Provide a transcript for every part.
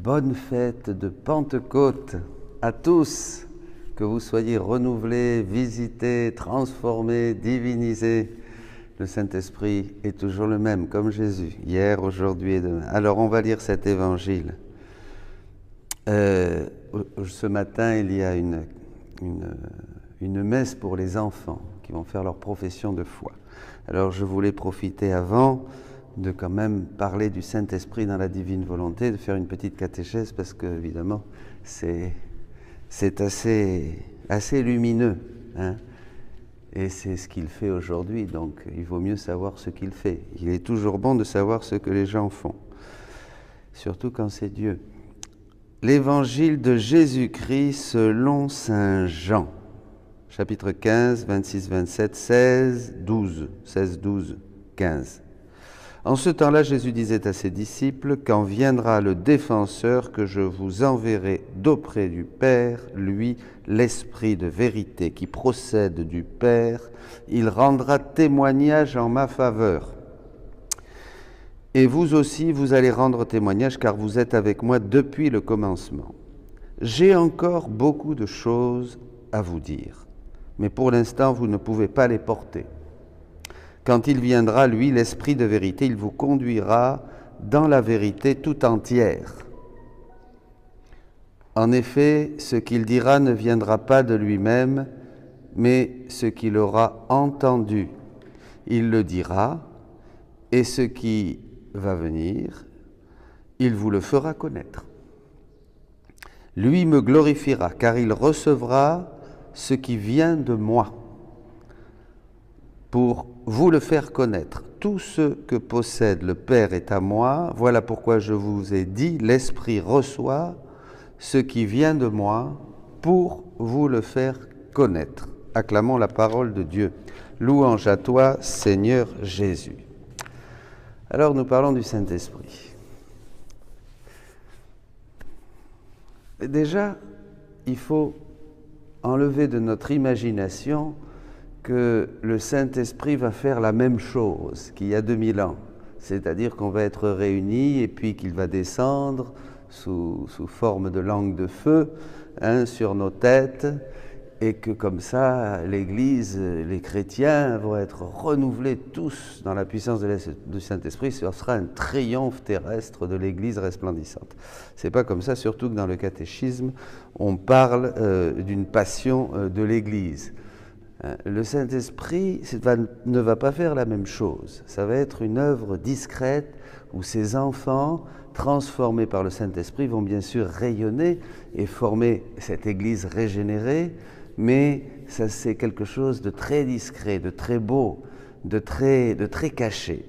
Bonne fête de Pentecôte à tous, que vous soyez renouvelés, visités, transformés, divinisés. Le Saint-Esprit est toujours le même, comme Jésus, hier, aujourd'hui et demain. Alors on va lire cet évangile. Ce matin, il y a une messe pour les enfants qui vont faire leur profession de foi. Alors je voulais profiter avant de quand même parler du Saint-Esprit dans la divine volonté, de faire une petite catéchèse parce que évidemment c'est assez lumineux, hein, et c'est ce qu'il fait aujourd'hui, donc il vaut mieux savoir ce qu'il fait. Il est toujours bon de savoir ce que les gens font, surtout quand c'est Dieu. L'évangile de Jésus-Christ selon saint Jean, chapitre 15, 26, 27, 16, 12, 15. En ce temps-là, Jésus disait à ses disciples, « Quand viendra le défenseur que je vous enverrai d'auprès du Père, lui, l'Esprit de vérité qui procède du Père, il rendra témoignage en ma faveur. Et vous aussi, vous allez rendre témoignage, car vous êtes avec moi depuis le commencement. J'ai encore beaucoup de choses à vous dire, mais pour l'instant, vous ne pouvez pas les porter. Quand il viendra, lui, l'Esprit de vérité, il vous conduira dans la vérité tout entière. En effet, ce qu'il dira ne viendra pas de lui-même, mais ce qu'il aura entendu. Il le dira, et ce qui va venir, il vous le fera connaître. Lui me glorifiera, car il recevra ce qui vient de moi, pour vous le faire connaître. Tout ce que possède le Père est à moi. Voilà pourquoi je vous ai dit, l'Esprit reçoit ce qui vient de moi pour vous le faire connaître. Acclamons la parole de Dieu. Louange à toi, Seigneur Jésus. Alors nous parlons du Saint-Esprit. Déjà, il faut enlever de notre imagination que le Saint-Esprit va faire la même chose qu'il y a 2000 ans. C'est-à-dire qu'on va être réunis et puis qu'il va descendre sous forme de langue de feu, hein, sur nos têtes, et que comme ça, l'Église, les chrétiens vont être renouvelés tous dans la puissance du Saint-Esprit. Ce sera un triomphe terrestre de l'Église resplendissante. C'est pas comme ça, surtout que dans le catéchisme, on parle d'une passion de l'Église. Le Saint-Esprit ne va pas faire la même chose. Ça va être une œuvre discrète où ces enfants, transformés par le Saint-Esprit, vont bien sûr rayonner et former cette Église régénérée, mais ça c'est quelque chose de très discret, de très beau, de très caché.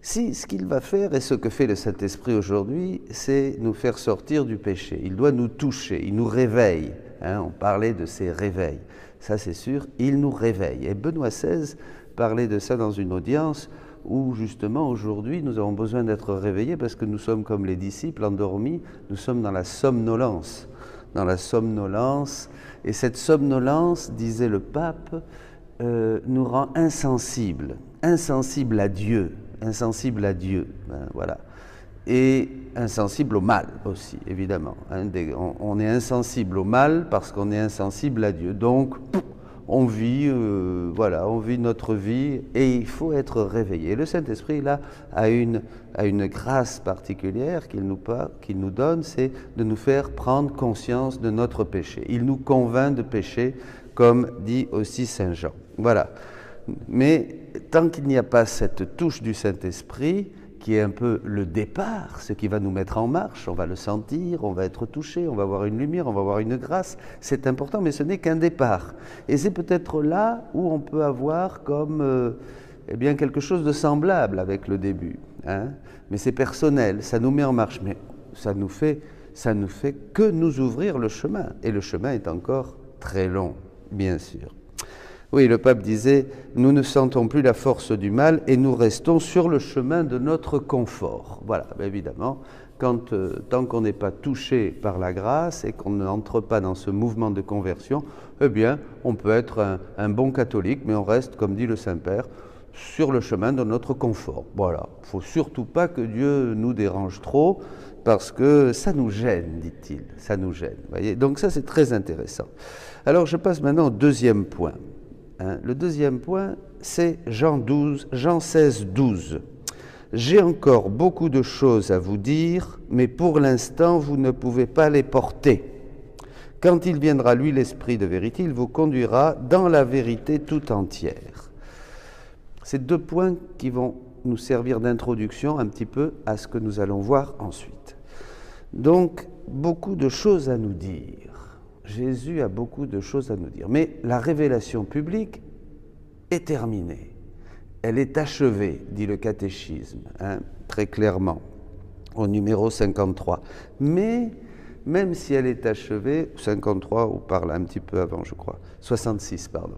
Si ce qu'il va faire et ce que fait le Saint-Esprit aujourd'hui, c'est nous faire sortir du péché. Il doit nous toucher, il nous réveille. Hein, on parlait de ces réveils. Ça c'est sûr, il nous réveille. Et Benoît XVI parlait de ça dans une audience où justement aujourd'hui nous avons besoin d'être réveillés parce que nous sommes comme les disciples endormis, nous sommes dans la somnolence. Dans la somnolence, et cette somnolence, disait le pape, nous rend insensibles à Dieu, voilà. Et insensible au mal aussi, évidemment. On est insensible au mal parce qu'on est insensible à Dieu. Donc, on vit notre vie et il faut être réveillé. Le Saint-Esprit, là, a une grâce particulière qu'il nous donne, c'est de nous faire prendre conscience de notre péché. Il nous convainc de péché, comme dit aussi saint Jean. Voilà. Mais tant qu'il n'y a pas cette touche du Saint-Esprit, qui est un peu le départ, ce qui va nous mettre en marche, on va le sentir, on va être touché, on va avoir une lumière, on va avoir une grâce, c'est important, mais ce n'est qu'un départ. Et c'est peut-être là où on peut avoir comme quelque chose de semblable avec le début. Hein, mais c'est personnel, ça nous met en marche, mais ça ne fait que nous ouvrir le chemin. Et le chemin est encore très long, bien sûr. Oui, le pape disait, nous ne sentons plus la force du mal et nous restons sur le chemin de notre confort. Voilà, évidemment, tant qu'on n'est pas touché par la grâce et qu'on n'entre pas dans ce mouvement de conversion, eh bien, on peut être un bon catholique, mais on reste, comme dit le Saint-Père, sur le chemin de notre confort. Voilà, il ne faut surtout pas que Dieu nous dérange trop, parce que ça nous gêne, dit-il, ça nous gêne. Voyez, donc ça c'est très intéressant. Alors je passe maintenant au deuxième point. Le deuxième point, c'est Jean 16, 12. J'ai encore beaucoup de choses à vous dire, mais pour l'instant, vous ne pouvez pas les porter. Quand il viendra, lui, l'Esprit de vérité, il vous conduira dans la vérité tout entière. C'est deux points qui vont nous servir d'introduction un petit peu à ce que nous allons voir ensuite. Donc, beaucoup de choses à nous dire. Jésus a beaucoup de choses à nous dire. Mais la révélation publique est terminée. Elle est achevée, dit le catéchisme, très clairement, au numéro 53. Mais, même si elle est achevée, 53 ou par là un petit peu avant, je crois, 66, pardon.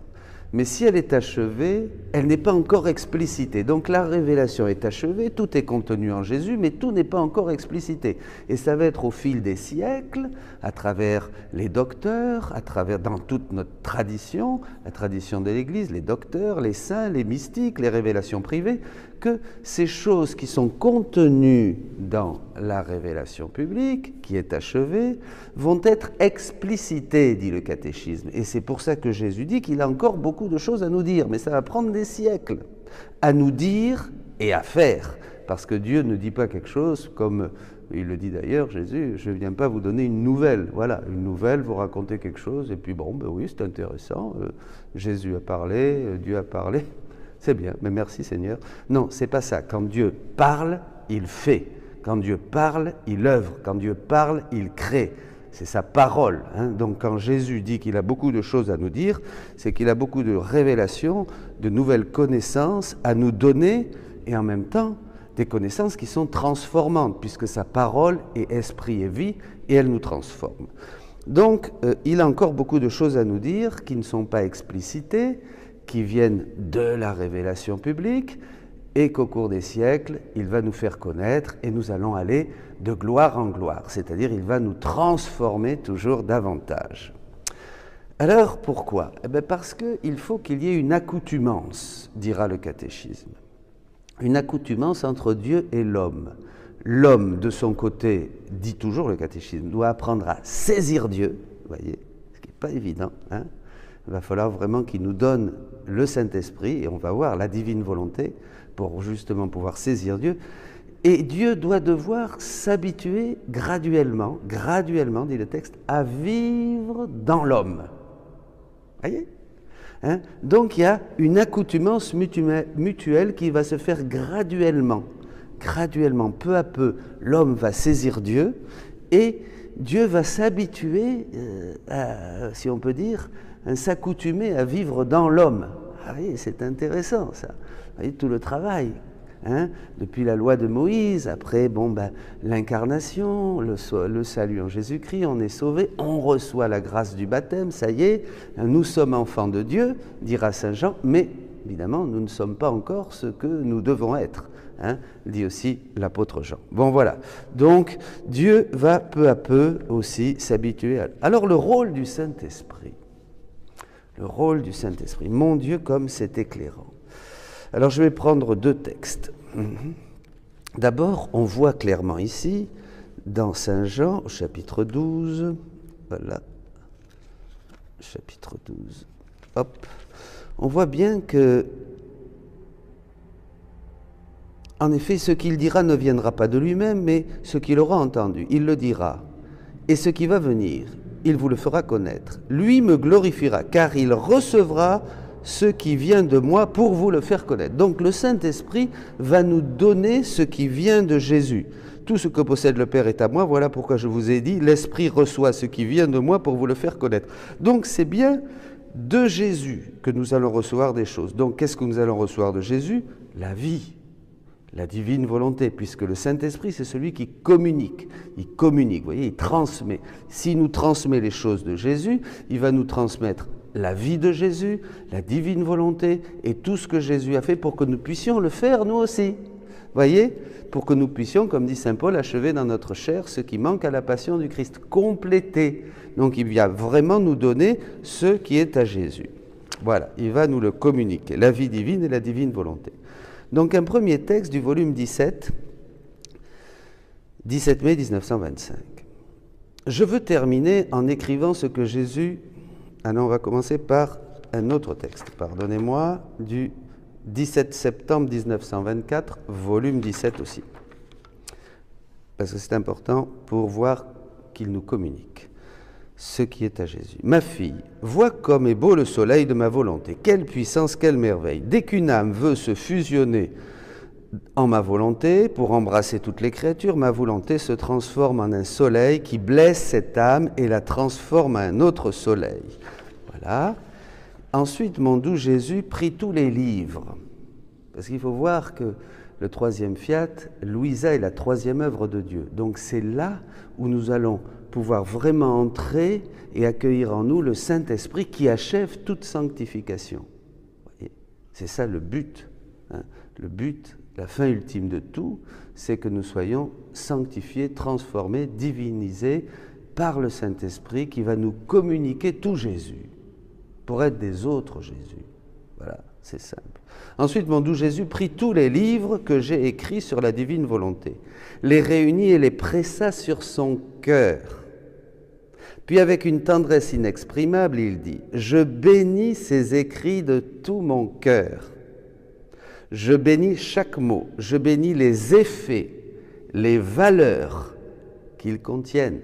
Mais si elle est achevée, elle n'est pas encore explicitée. Donc la révélation est achevée, tout est contenu en Jésus, mais tout n'est pas encore explicité. Et ça va être au fil des siècles, à travers les docteurs, dans toute notre tradition, la tradition de l'Église, les docteurs, les saints, les mystiques, les révélations privées, que ces choses qui sont contenues dans la révélation publique, qui est achevée, vont être explicitées, dit le catéchisme. Et c'est pour ça que Jésus dit qu'il a encore beaucoup de choses à nous dire, mais ça va prendre des siècles à nous dire et à faire. Parce que Dieu ne dit pas quelque chose comme, il le dit d'ailleurs, Jésus, je ne viens pas vous donner une nouvelle. Voilà, une nouvelle, vous racontez quelque chose, et puis bon, ben oui, c'est intéressant, Jésus a parlé, Dieu a parlé. C'est bien, mais merci Seigneur. Non, c'est pas ça. Quand Dieu parle, il fait. Quand Dieu parle, il œuvre. Quand Dieu parle, il crée. C'est sa parole. Donc quand Jésus dit qu'il a beaucoup de choses à nous dire, c'est qu'il a beaucoup de révélations, de nouvelles connaissances à nous donner, et en même temps, des connaissances qui sont transformantes, puisque sa parole est esprit et vie, et elle nous transforme. Donc, il a encore beaucoup de choses à nous dire qui ne sont pas explicitées, qui viennent de la révélation publique, et qu'au cours des siècles, il va nous faire connaître, et nous allons aller de gloire en gloire, c'est-à-dire il va nous transformer toujours davantage. Alors, pourquoi ? Parce qu'il faut qu'il y ait une accoutumance, dira le catéchisme. Une accoutumance entre Dieu et l'homme. L'homme, de son côté, dit toujours le catéchisme, doit apprendre à saisir Dieu, vous voyez, ce qui n'est pas évident, Il va falloir vraiment qu'il nous donne le Saint-Esprit, et on va voir la divine volonté, pour justement pouvoir saisir Dieu. Et Dieu doit devoir s'habituer graduellement, dit le texte, à vivre dans l'homme. Voyez ? Donc il y a une accoutumance mutuelle qui va se faire graduellement. Graduellement, peu à peu, l'homme va saisir Dieu, et Dieu va s'habituer, si on peut dire, s'accoutumer à vivre dans l'homme. Ah oui, c'est intéressant ça. Vous voyez, tout le travail, depuis la loi de Moïse, après l'incarnation, le salut en Jésus-Christ, on est sauvé, on reçoit la grâce du baptême, ça y est, nous sommes enfants de Dieu, dira Saint Jean, mais évidemment, nous ne sommes pas encore ce que nous devons être, dit aussi l'apôtre Jean. Bon voilà, donc Dieu va peu à peu aussi s'habituer à... Alors le rôle du Saint-Esprit, mon Dieu comme c'est éclairant. Alors je vais prendre deux textes. D'abord, on voit clairement ici, dans Saint Jean, au chapitre 12, voilà, chapitre 12, hop, on voit bien que, en effet, ce qu'il dira ne viendra pas de lui-même, mais ce qu'il aura entendu, il le dira. Et ce qui va venir, il vous le fera connaître. Lui me glorifiera, car il recevra ce qui vient de moi pour vous le faire connaître. Donc le Saint-Esprit va nous donner ce qui vient de Jésus. Tout ce que possède le Père est à moi, voilà pourquoi je vous ai dit, l'Esprit reçoit ce qui vient de moi pour vous le faire connaître. Donc c'est bien de Jésus que nous allons recevoir des choses. Donc qu'est-ce que nous allons recevoir de Jésus ? La vie, la divine volonté, puisque le Saint-Esprit, c'est celui qui communique. Il communique, vous voyez, il transmet. S'il nous transmet les choses de Jésus, il va nous transmettre la vie de Jésus, la divine volonté et tout ce que Jésus a fait pour que nous puissions le faire nous aussi. Voyez, pour que nous puissions, comme dit saint Paul, achever dans notre chair ce qui manque à la passion du Christ, compléter. Donc il vient vraiment nous donner ce qui est à Jésus. Voilà, il va nous le communiquer, la vie divine et la divine volonté. Donc un premier texte du volume 17, 17 mai 1925. Je veux terminer en écrivant ce que Jésus... Ah non, on va commencer par un autre texte, pardonnez-moi, du 17 septembre 1924, volume 17 aussi. Parce que c'est important pour voir qu'il nous communique ce qui est à Jésus. Ma fille, vois comme est beau le soleil de ma volonté. Quelle puissance, quelle merveille. Dès qu'une âme veut se fusionner en ma volonté, pour embrasser toutes les créatures, ma volonté se transforme en un soleil qui blesse cette âme et la transforme en un autre soleil. Voilà. Ensuite, mon doux Jésus prit tous les livres. Parce qu'il faut voir que le troisième fiat, Louisa est la troisième œuvre de Dieu. Donc c'est là où nous allons pouvoir vraiment entrer et accueillir en nous le Saint-Esprit qui achève toute sanctification. C'est ça le but. Hein. Le but, la fin ultime de tout, c'est que nous soyons sanctifiés, transformés, divinisés par le Saint-Esprit qui va nous communiquer tout Jésus, pour être des autres Jésus. Voilà, c'est simple. Ensuite, mon doux Jésus prit tous les livres que j'ai écrits sur la divine volonté, les réunit et les pressa sur son cœur. Puis avec une tendresse inexprimable, il dit « Je bénis ces écrits de tout mon cœur. Je bénis chaque mot, je bénis les effets, les valeurs qu'ils contiennent. »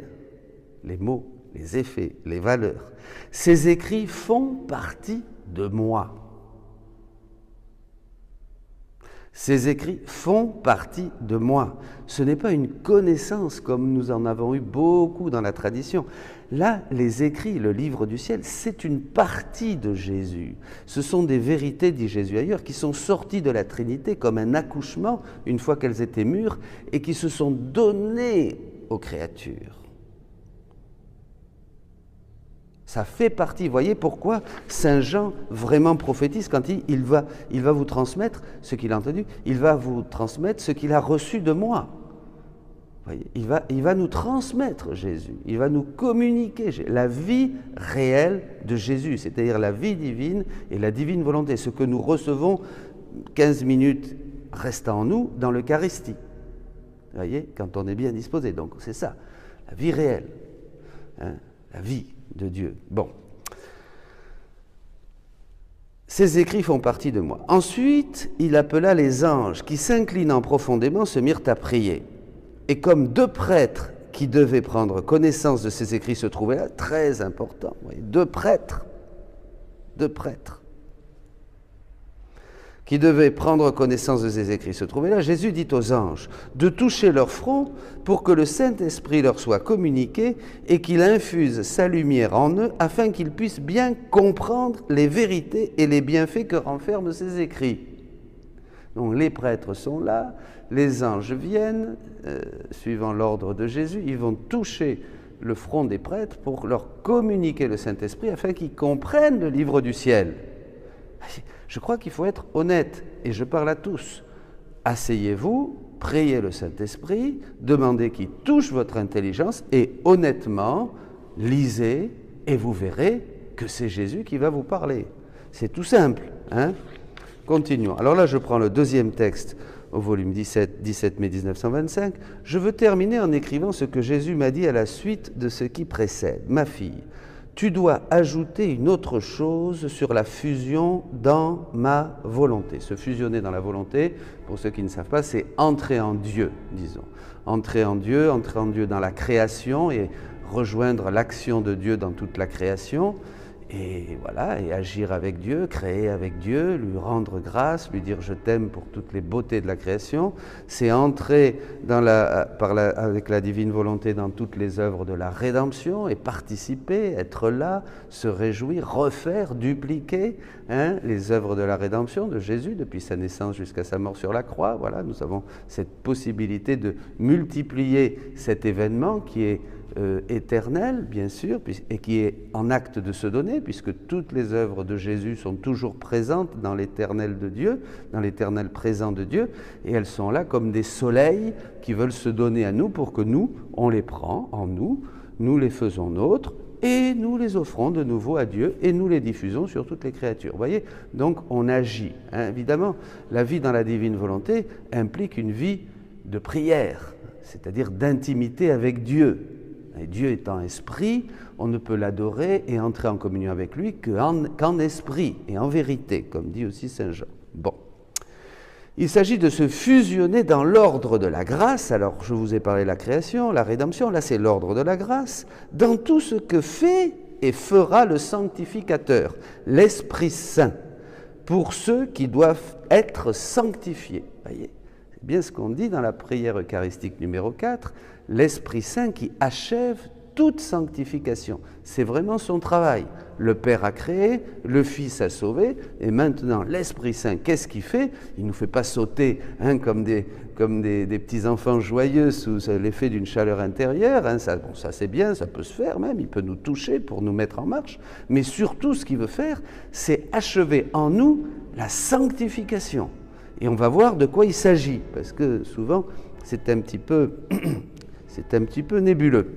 Les mots, les effets, les valeurs. Ces écrits font partie de moi. Ces écrits font partie de moi. Ce n'est pas une connaissance comme nous en avons eu beaucoup dans la tradition. Là, les écrits, le livre du ciel, c'est une partie de Jésus. Ce sont des vérités, dit Jésus ailleurs, qui sont sorties de la Trinité comme un accouchement, une fois qu'elles étaient mûres, et qui se sont données aux créatures. Ça fait partie, vous voyez pourquoi Saint Jean vraiment prophétise quand il va vous transmettre ce qu'il a entendu, il va vous transmettre ce qu'il a reçu de moi. Vous voyez, il va nous transmettre Jésus, il va nous communiquer la vie réelle de Jésus, c'est-à-dire la vie divine et la divine volonté, ce que nous recevons 15 minutes restant en nous dans l'Eucharistie. Vous voyez, quand on est bien disposé, donc c'est ça, la vie réelle, hein, la vie de Dieu. Bon. Ces écrits font partie de moi. Ensuite, il appela les anges qui, s'inclinant profondément, se mirent à prier. Et comme deux prêtres qui devaient prendre connaissance de ces écrits se trouvaient là, très important, vous voyez, deux prêtres qui devaient prendre connaissance de ces écrits se trouvaient là, Jésus dit aux anges de toucher leur front pour que le Saint-Esprit leur soit communiqué et qu'il infuse sa lumière en eux afin qu'ils puissent bien comprendre les vérités et les bienfaits que renferment ces écrits. Donc les prêtres sont là, les anges viennent, suivant l'ordre de Jésus, ils vont toucher le front des prêtres pour leur communiquer le Saint-Esprit afin qu'ils comprennent le livre du ciel. Je crois qu'il faut être honnête, et je parle à tous. Asseyez-vous, priez le Saint-Esprit, demandez qu'il touche votre intelligence, et honnêtement, lisez, et vous verrez que c'est Jésus qui va vous parler. C'est tout simple, hein? Continuons. Alors là, je prends le deuxième texte au volume 17, 17 mai 1925. Je veux terminer en écrivant ce que Jésus m'a dit à la suite de ce qui précède. Ma fille, tu dois ajouter une autre chose sur la fusion dans ma volonté. Se fusionner dans la volonté, pour ceux qui ne savent pas, c'est entrer en Dieu, disons. Entrer en Dieu dans la création et rejoindre l'action de Dieu dans toute la création. Et voilà, et agir avec Dieu, créer avec Dieu, lui rendre grâce, lui dire je t'aime pour toutes les beautés de la création. C'est entrer avec la divine volonté dans toutes les œuvres de la rédemption et participer, être là, se réjouir, refaire, dupliquer les œuvres de la rédemption de Jésus depuis sa naissance jusqu'à sa mort sur la croix. Voilà, nous avons cette possibilité de multiplier cet événement qui est éternel, bien sûr, et qui est en acte de se donner, puisque toutes les œuvres de Jésus sont toujours présentes dans l'éternel de Dieu, dans l'éternel présent de Dieu, et elles sont là comme des soleils qui veulent se donner à nous pour que nous, on les prend en nous, nous les faisons nôtres, et nous les offrons de nouveau à Dieu et nous les diffusons sur toutes les créatures. Vous voyez, donc on agit. Évidemment, la vie dans la divine volonté implique une vie de prière, c'est-à-dire d'intimité avec Dieu. Et Dieu étant esprit, on ne peut l'adorer et entrer en communion avec lui qu'en esprit et en vérité, comme dit aussi Saint Jean. Bon. Il s'agit de se fusionner dans l'ordre de la grâce. Alors, je vous ai parlé de la création, la rédemption, là c'est l'ordre de la grâce, dans tout ce que fait et fera le sanctificateur, l'Esprit Saint, pour ceux qui doivent être sanctifiés. Voyez, c'est bien ce qu'on dit dans la prière eucharistique numéro 4, l'Esprit Saint qui achève toute sanctification. C'est vraiment son travail. Le Père a créé, le Fils a sauvé, et maintenant l'Esprit Saint, qu'est-ce qu'il fait? Il ne nous fait pas sauter comme des petits enfants joyeux sous l'effet d'une chaleur intérieure. Ça c'est bien, ça peut se faire même, il peut nous toucher pour nous mettre en marche, mais surtout ce qu'il veut faire, c'est achever en nous la sanctification. Et on va voir de quoi il s'agit, parce que souvent c'est un petit peu nébuleux.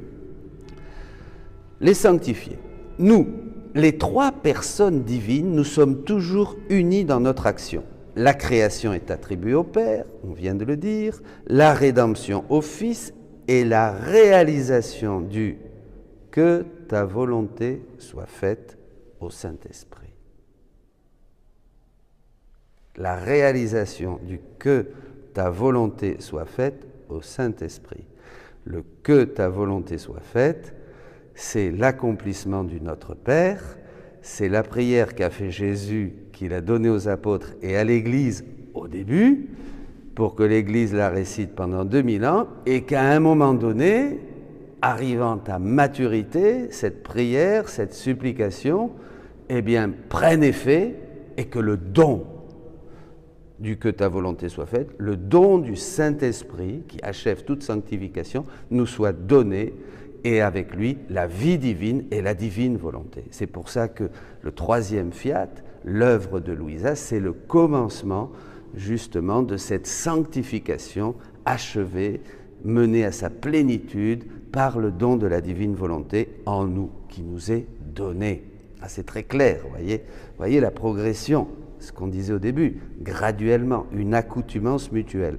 Les sanctifiés. Nous, les trois personnes divines, nous sommes toujours unis dans notre action. La création est attribuée au Père, on vient de le dire, la rédemption au Fils et la réalisation du « que ta volonté soit faite » au Saint-Esprit. La réalisation du « que ta volonté soit faite » au Saint-Esprit. Le « que ta volonté soit faite », c'est l'accomplissement du Notre Père, c'est la prière qu'a fait Jésus, qu'il a donnée aux apôtres et à l'Église au début, pour que l'Église la récite pendant 2000 ans, et qu'à un moment donné, arrivant à maturité, cette prière, cette supplication, prenne effet, et que le don du « que ta volonté soit faite », le don du Saint-Esprit, qui achève toute sanctification, nous soit donné, et avec lui, la vie divine et la divine volonté. C'est pour ça que le troisième fiat, l'œuvre de Louisa, c'est le commencement justement de cette sanctification achevée, menée à sa plénitude par le don de la divine volonté en nous, qui nous est donné. Ah, c'est très clair, vous voyez la progression, ce qu'on disait au début, graduellement, une accoutumance mutuelle.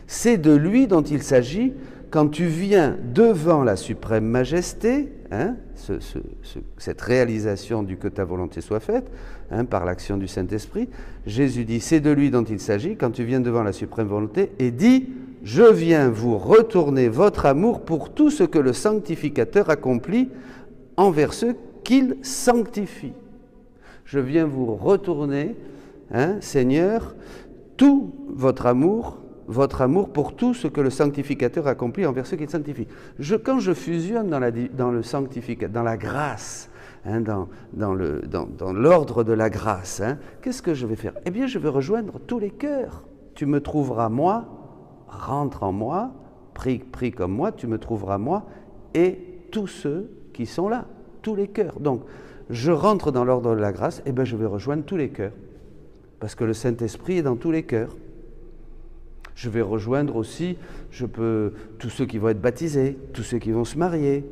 C'est de lui dont il s'agit quand tu viens devant la suprême majesté, cette réalisation du « que ta volonté soit faite », par l'action du Saint-Esprit, Jésus dit, c'est de lui dont il s'agit quand tu viens devant la suprême volonté et dit, je viens vous retourner votre amour pour tout ce que le sanctificateur accomplit envers ceux qu'il sanctifie. Je viens vous retourner, Seigneur, tout votre amour pour tout ce que le sanctificateur accomplit envers ceux qu'il sanctifie. Quand je fusionne dans le sanctificateur, dans la grâce, dans l'ordre de la grâce, qu'est-ce que je vais faire? Eh bien, je vais rejoindre tous les cœurs. Tu me trouveras moi, rentre en moi, prie comme moi, tu me trouveras moi, et tous ceux qui sont là, tous les cœurs. Donc, je rentre dans l'ordre de la grâce, et bien je vais rejoindre tous les cœurs, parce que le Saint-Esprit est dans tous les cœurs. Je vais rejoindre aussi, tous ceux qui vont être baptisés, tous ceux qui vont se marier.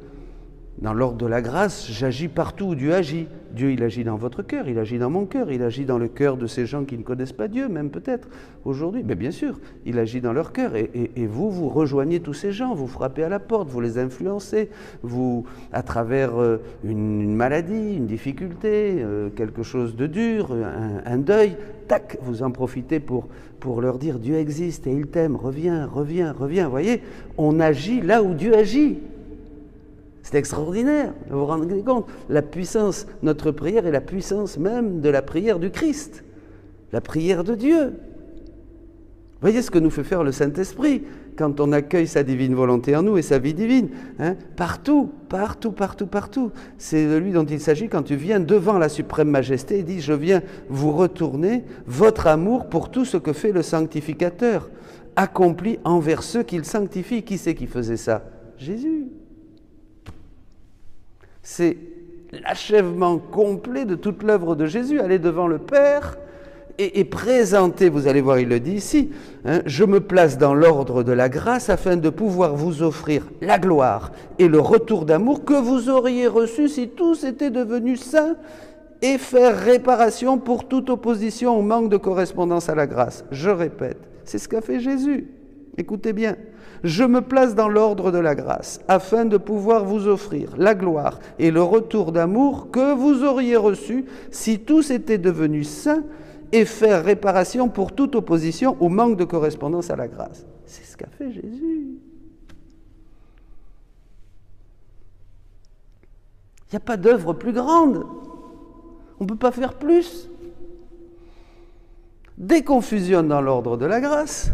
Dans l'ordre de la grâce, j'agis partout où Dieu agit. Dieu, il agit dans votre cœur, il agit dans mon cœur, il agit dans le cœur de ces gens qui ne connaissent pas Dieu, même peut-être aujourd'hui. Mais bien sûr, il agit dans leur cœur. Et vous rejoignez tous ces gens, vous frappez à la porte, vous les influencez, à travers une maladie, une difficulté, quelque chose de dur, un deuil, tac, vous en profitez pour leur dire Dieu existe et il t'aime, reviens. Vous voyez, on agit là où Dieu agit. C'est extraordinaire, vous vous rendez compte? La puissance, notre prière est la puissance même de la prière du Christ, la prière de Dieu. Vous voyez ce que nous fait faire le Saint-Esprit quand on accueille sa divine volonté en nous et sa vie divine, partout. C'est de lui dont il s'agit quand tu viens devant la suprême majesté et dis, je viens vous retourner votre amour pour tout ce que fait le sanctificateur, accompli envers ceux qu'il sanctifie. Qui c'est qui faisait ça? Jésus. C'est l'achèvement complet de toute l'œuvre de Jésus, aller devant le Père et présenter, vous allez voir, il le dit ici, hein, je me place dans l'ordre de la grâce afin de pouvoir vous offrir la gloire et le retour d'amour que vous auriez reçu si tous étaient devenus saints et faire réparation pour toute opposition au manque de correspondance à la grâce. Je répète, c'est ce qu'a fait Jésus. Écoutez bien. Je me place dans l'ordre de la grâce afin de pouvoir vous offrir la gloire et le retour d'amour que vous auriez reçu si tous étaient devenus saints et faire réparation pour toute opposition au manque de correspondance à la grâce. C'est ce qu'a fait Jésus. Il n'y a pas d'œuvre plus grande. On ne peut pas faire plus. Dès qu'on fusionne dans l'ordre de la grâce,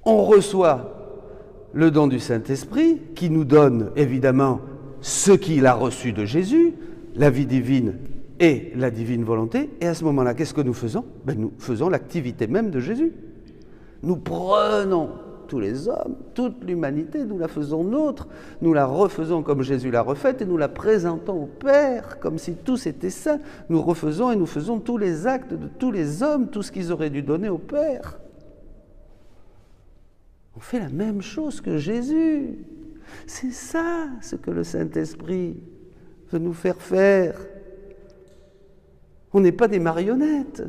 on reçoit le don du Saint-Esprit qui nous donne évidemment ce qu'il a reçu de Jésus, la vie divine et la divine volonté. Et à ce moment-là, qu'est-ce que nous faisons? Nous faisons l'activité même de Jésus. Nous prenons tous les hommes, toute l'humanité, nous la faisons nôtre, nous la refaisons comme Jésus l'a refaite et nous la présentons au Père, comme si tous étaient saints. Nous refaisons et nous faisons tous les actes de tous les hommes, tout ce qu'ils auraient dû donner au Père. On fait la même chose que Jésus. C'est ça ce que le Saint-Esprit veut nous faire faire. On n'est pas des marionnettes.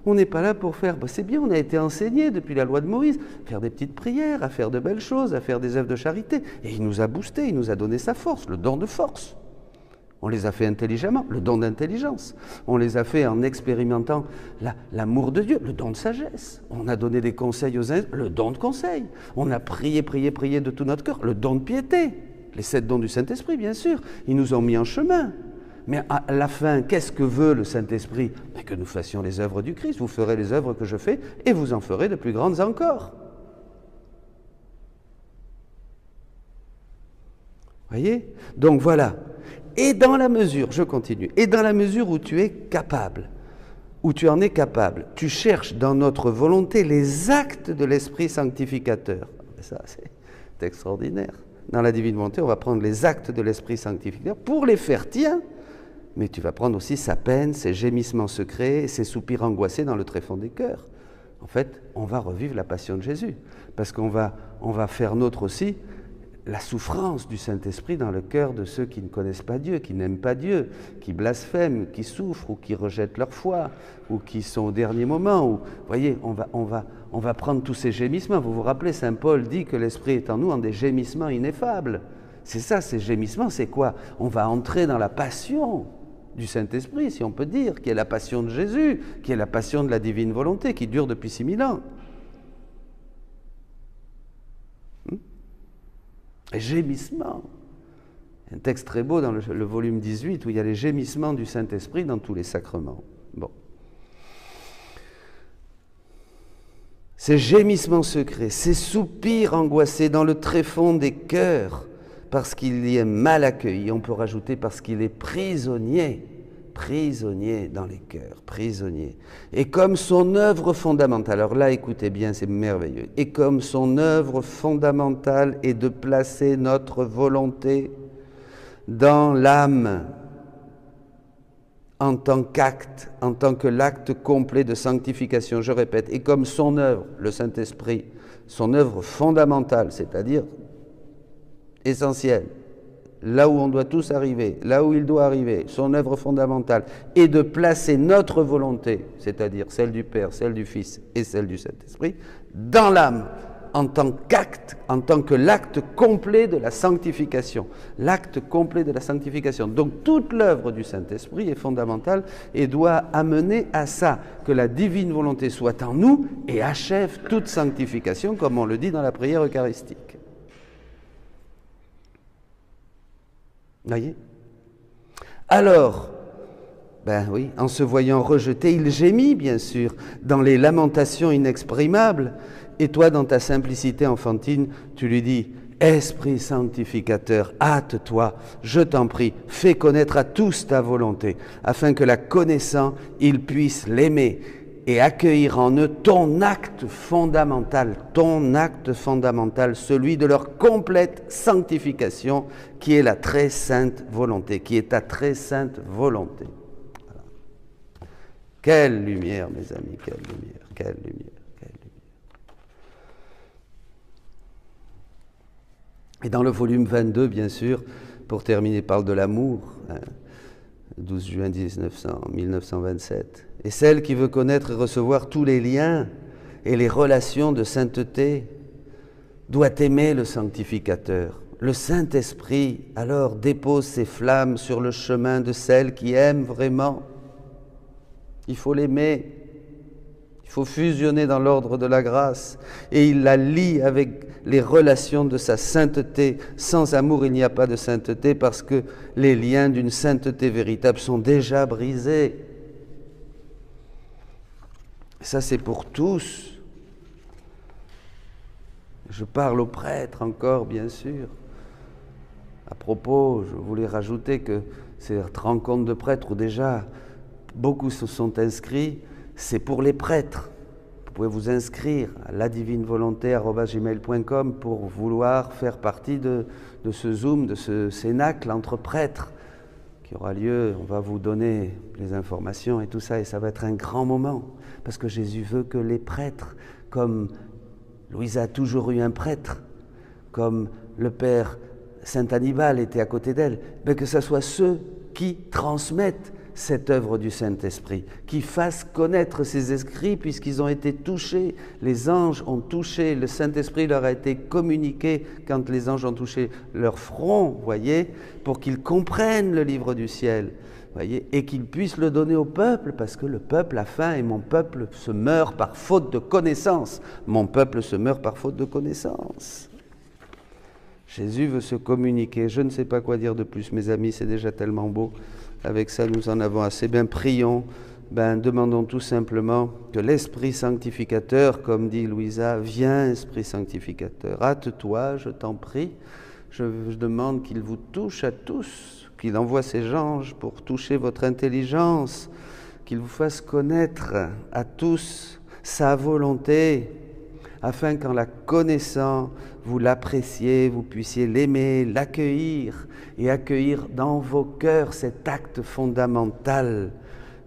On n'est pas là pour faire... c'est bien, on a été enseigné depuis la loi de Moïse, à faire des petites prières, à faire de belles choses, à faire des œuvres de charité. Et il nous a boosté, il nous a donné sa force, le don de force. On les a fait intelligemment, le don d'intelligence. On les a fait en expérimentant l'amour de Dieu, le don de sagesse. On a donné des conseils aux uns, le don de conseil. On a prié de tout notre cœur, le don de piété. Les 7 dons du Saint-Esprit, bien sûr, ils nous ont mis en chemin. Mais à la fin, qu'est-ce que veut le Saint-Esprit? Que nous fassions les œuvres du Christ. Vous ferez les œuvres que je fais et vous en ferez de plus grandes encore. Voyez? Donc voilà. Et dans la mesure, je continue, et dans la mesure où tu es capable, où tu en es capable, tu cherches dans notre volonté les actes de l'Esprit sanctificateur. Ça, c'est extraordinaire. Dans la divine volonté, on va prendre les actes de l'Esprit sanctificateur pour les faire tiens, mais tu vas prendre aussi sa peine, ses gémissements secrets, ses soupirs angoissés dans le tréfonds des cœurs. En fait, on va revivre la passion de Jésus, parce qu'on va faire nôtre aussi la souffrance du Saint-Esprit dans le cœur de ceux qui ne connaissent pas Dieu, qui n'aiment pas Dieu, qui blasphèment, qui souffrent ou qui rejettent leur foi, ou qui sont au dernier moment. Vous voyez, on va prendre tous ces gémissements. Vous vous rappelez, Saint Paul dit que l'Esprit est en nous en des gémissements ineffables. C'est ça, ces gémissements, c'est quoi? On va entrer dans la passion du Saint-Esprit, si on peut dire, qui est la passion de Jésus, qui est la passion de la divine volonté, qui dure depuis 6000 ans. Les gémissements. Un texte très beau dans le volume 18 où il y a les gémissements du Saint-Esprit dans tous les sacrements. Bon. Ces gémissements secrets, ces soupirs angoissés dans le tréfonds des cœurs, parce qu'il y est mal accueilli, on peut rajouter parce qu'il est prisonnier dans les cœurs, prisonnier. Et comme son œuvre fondamentale, alors là, écoutez bien, c'est merveilleux, et comme son œuvre fondamentale est de placer notre volonté dans l'âme en tant qu'acte, en tant que l'acte complet de sanctification, je répète, et comme son œuvre, le Saint-Esprit, son œuvre fondamentale, c'est-à-dire essentielle, là où on doit tous arriver, là où il doit arriver, son œuvre fondamentale, est de placer notre volonté, c'est-à-dire celle du Père, celle du Fils et celle du Saint-Esprit, dans l'âme, en tant qu'acte, en tant que l'acte complet de la sanctification. L'acte complet de la sanctification. Donc toute l'œuvre du Saint-Esprit est fondamentale et doit amener à ça, que la divine volonté soit en nous et achève toute sanctification, comme on le dit dans la prière eucharistique. Voyez? Alors, ben oui, en se voyant rejeté, il gémit, bien sûr, dans les lamentations inexprimables. Et toi, dans ta simplicité enfantine, tu lui dis « Esprit sanctificateur, hâte-toi, je t'en prie, fais connaître à tous ta volonté, afin que la connaissant, ils puissent l'aimer et accueillir en eux ton acte fondamental, celui de leur complète sanctification, qui est la très sainte volonté, qui est ta très sainte volonté. » Quelle lumière, mes amis, quelle lumière, quelle lumière, quelle lumière. Et dans le volume 22, bien sûr, pour terminer, parle de l'amour, 12 juin 1927. Et celle qui veut connaître et recevoir tous les liens et les relations de sainteté doit aimer le sanctificateur. Le Saint-Esprit, alors, dépose ses flammes sur le chemin de celle qui aime vraiment. Il faut l'aimer, il faut fusionner dans l'ordre de la grâce, et il la lie avec les relations de sa sainteté. Sans amour, il n'y a pas de sainteté, parce que les liens d'une sainteté véritable sont déjà brisés. Ça, c'est pour tous. Je parle aux prêtres encore, bien sûr. À propos, je voulais rajouter que cette rencontre de prêtres où déjà beaucoup se sont inscrits, c'est pour les prêtres. Vous pouvez vous inscrire à ladivinevolonté@gmail.com pour vouloir faire partie de ce Zoom, de ce cénacle entre prêtres qui aura lieu. On va vous donner les informations et tout ça, et ça va être un grand moment, parce que Jésus veut que les prêtres, comme Louisa a toujours eu un prêtre, comme le père Saint Hannibal était à côté d'elle, mais que ce soit ceux qui transmettent cette œuvre du Saint-Esprit, qui fassent connaître ces esprits puisqu'ils ont été touchés. Les anges ont touché, le Saint-Esprit leur a été communiqué quand les anges ont touché leur front, voyez, pour qu'ils comprennent le livre du ciel, voyez, et qu'ils puissent le donner au peuple, parce que le peuple a faim et mon peuple se meurt par faute de connaissance. Mon peuple se meurt par faute de connaissance. Jésus veut se communiquer. Je ne sais pas quoi dire de plus, mes amis, c'est déjà tellement beau. Avec ça, nous en avons assez. Prions, demandons tout simplement que l'Esprit sanctificateur, comme dit Louisa, viens, Esprit sanctificateur, hâte-toi, je t'en prie. Je demande qu'il vous touche à tous, qu'il envoie ses anges pour toucher votre intelligence, qu'il vous fasse connaître à tous sa volonté, afin qu'en la connaissant, vous l'appréciez, vous puissiez l'aimer, l'accueillir et accueillir dans vos cœurs cet acte fondamental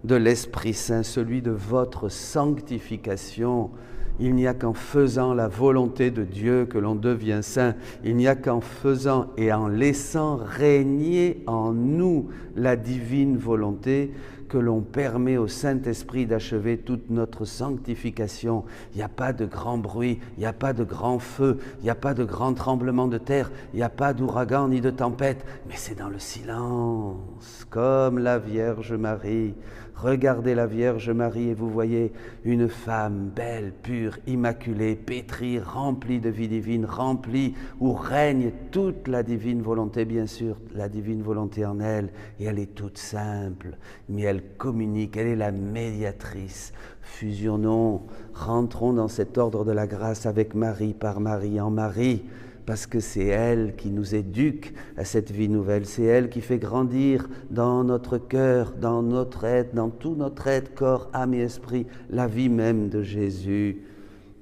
de l'Esprit Saint, celui de votre sanctification. Il n'y a qu'en faisant la volonté de Dieu que l'on devient saint. Il n'y a qu'en faisant et en laissant régner en nous la divine volonté que l'on permet au Saint-Esprit d'achever toute notre sanctification. Il n'y a pas de grand bruit, il n'y a pas de grand feu, il n'y a pas de grand tremblement de terre, il n'y a pas d'ouragan ni de tempête, mais c'est dans le silence, comme la Vierge Marie. Regardez la Vierge Marie et vous voyez une femme belle, pure, immaculée, pétrie, remplie de vie divine, remplie où règne toute la divine volonté, bien sûr, la divine volonté en elle, et elle est toute simple, mais elle communique, elle est la médiatrice. Fusionnons, rentrons dans cet ordre de la grâce avec Marie, par Marie, en Marie, parce que c'est elle qui nous éduque à cette vie nouvelle, c'est elle qui fait grandir dans notre cœur, dans notre être, dans tout notre être, corps, âme et esprit, la vie même de Jésus.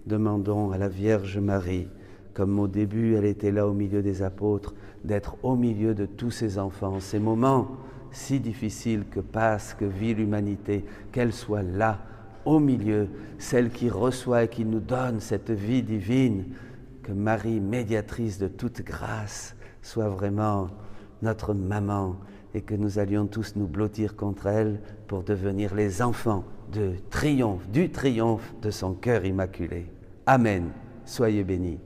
Demandons à la Vierge Marie, comme au début elle était là au milieu des apôtres, d'être au milieu de tous ces enfants, ces moments si difficiles que passe, que vit l'humanité, qu'elle soit là, au milieu, celle qui reçoit et qui nous donne cette vie divine. Que Marie, médiatrice de toute grâce, soit vraiment notre maman et que nous allions tous nous blottir contre elle pour devenir les enfants du triomphe de son cœur immaculé. Amen. Soyez bénis.